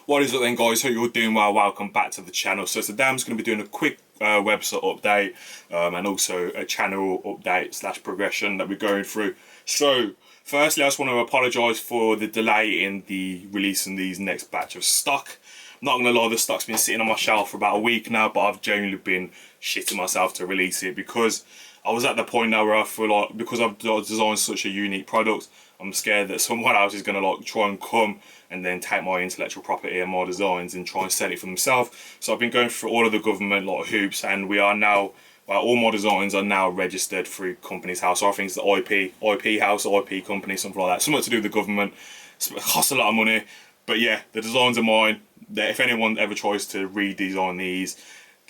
What is up then, guys? Hope you're all doing well. Welcome back to the channel. So today I'm just going to be doing a quick website update and also a channel update slash progression that we're going through. So firstly, I just want to apologise for the delay in the releasing these next batch of stock. I'm not going to lie, the stock's been sitting on my shelf for about a week now, but I've genuinely been shitting myself to release it because I was at the point now where I feel like, because I've designed such a unique product, I'm scared that someone else is going to like try and come and then take my intellectual property and my designs and try and sell it for themselves. So I've been going through all of the government hoops, and we are now, all my designs are now registered through Companies House. So I think it's the IP house, IP company, something like that. Something to do with the government. It costs a lot of money. But yeah, the designs are mine. If anyone ever tries to redesign these,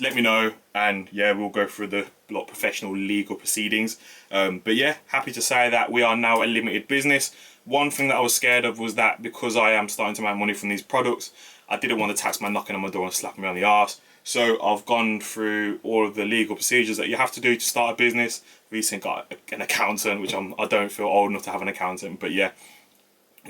let me know, and yeah, we'll go through the professional legal proceedings. But yeah, happy to say that we are now a limited business. One thing that I was scared of was that because I am starting to make money from these products, I didn't want the taxman knocking on my door and slapping me on the arse. So I've gone through all of the legal procedures that you have to do to start a business. Recently got an accountant, which I don't feel old enough to have an accountant, but yeah,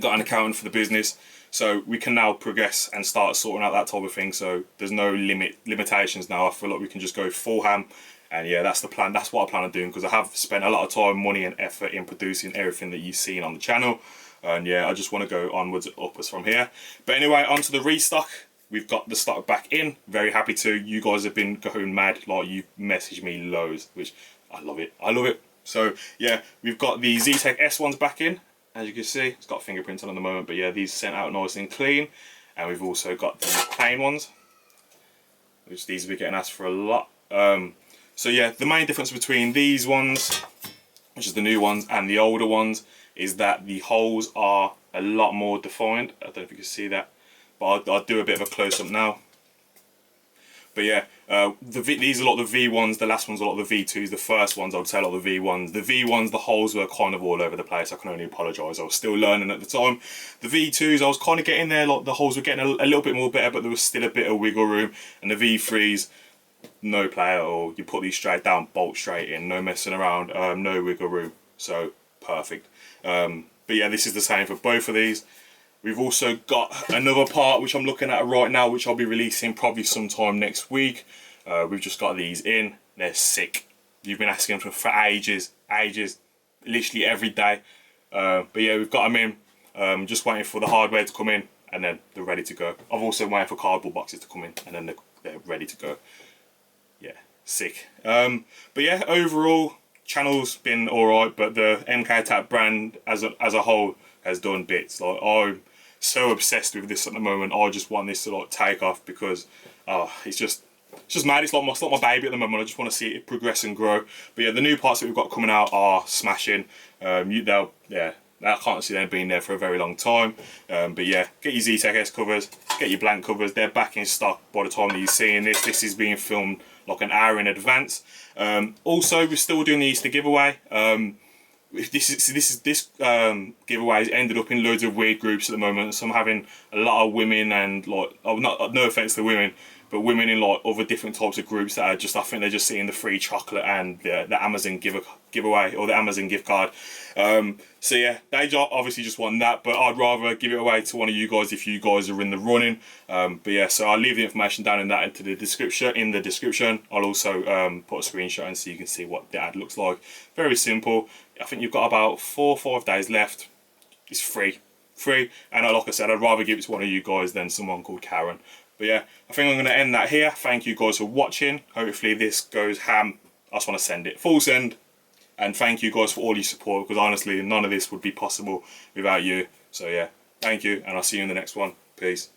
got an accountant for the business. So we can now progress and start sorting out that type of thing. So there's no limitations now. I feel like we can just go full ham. And yeah, that's the plan. That's what I plan on doing, because I have spent a lot of time, money and effort in producing everything that you've seen on the channel. And yeah, I just want to go onwards and upwards from here. But anyway, onto the restock. We've got the stock back in. Very happy to. You guys have been going mad. Like, you've messaged me loads, which I love it. I love it. So yeah, we've got the Z-Tech S ones back in. As you can see, it's got fingerprints on at the moment, but yeah, these are sent out nice and clean. And we've also got the plain ones, which these will be getting asked for a lot. So yeah, the main difference between these ones, which is the new ones, and the older ones, is that the holes are a lot more defined. I don't know if you can see that, but I'll do a bit of a close-up now. But yeah, these are a lot of the V1s, the last one's a lot of the V2s, the first ones I would say a lot of the V1s. The V1s, the holes were kind of all over the place. I can only apologise, I was still learning at the time. The V2s, I was kind of getting there, like the holes were getting a little bit more better, but there was still a bit of wiggle room. And the V3s, no play at all. You put these straight down, bolt straight in, no messing around, no wiggle room. So, perfect. But yeah, this is the same for both of these. We've also got another part which I'm looking at right now, which I'll be releasing probably sometime next week. We've just got these in. They're sick. You've been asking for ages, literally every day. But yeah, we've got them in. Just waiting for the hardware to come in, and then they're ready to go. I've also waiting for cardboard boxes to come in, and then they're ready to go. Yeah, sick. But yeah, overall, channel's been alright, but the MK Tap brand as a whole has done bits. Like, I'm so obsessed with this at the moment. I just want this to like take off, because it's just mad. It's like my baby at the moment. I just want to see it progress and grow. But yeah, the new parts that we've got coming out are smashing. I can't see them being there for a very long time. But yeah, get your Z-Tech S covers, get your blank covers. They're back in stock by the time that you're seeing this. This is being filmed like an hour in advance. Also, we're still doing the Easter giveaway. This giveaway has ended up in loads of weird groups at the moment. Some having a lot of women, and like, no offense to women, but women in like other different types of groups that are just, I think they're just seeing the free chocolate and the Amazon giveaway, or the Amazon gift card. So yeah, they obviously just want that, but I'd rather give it away to one of you guys if you guys are in the running. But yeah, so I'll leave the information down in the description. I'll also put a screenshot in so you can see what the ad looks like. Very simple. I think you've got about 4 or 5 days left. It's free, and like I said, I'd rather give it to one of you guys than someone called Karen. But yeah, I think I'm going to end that here. Thank you guys for watching. Hopefully this goes ham. I just want to send it full send. And thank you guys for all your support, because honestly, none of this would be possible without you. So yeah, thank you, and I'll see you in the next one. Peace.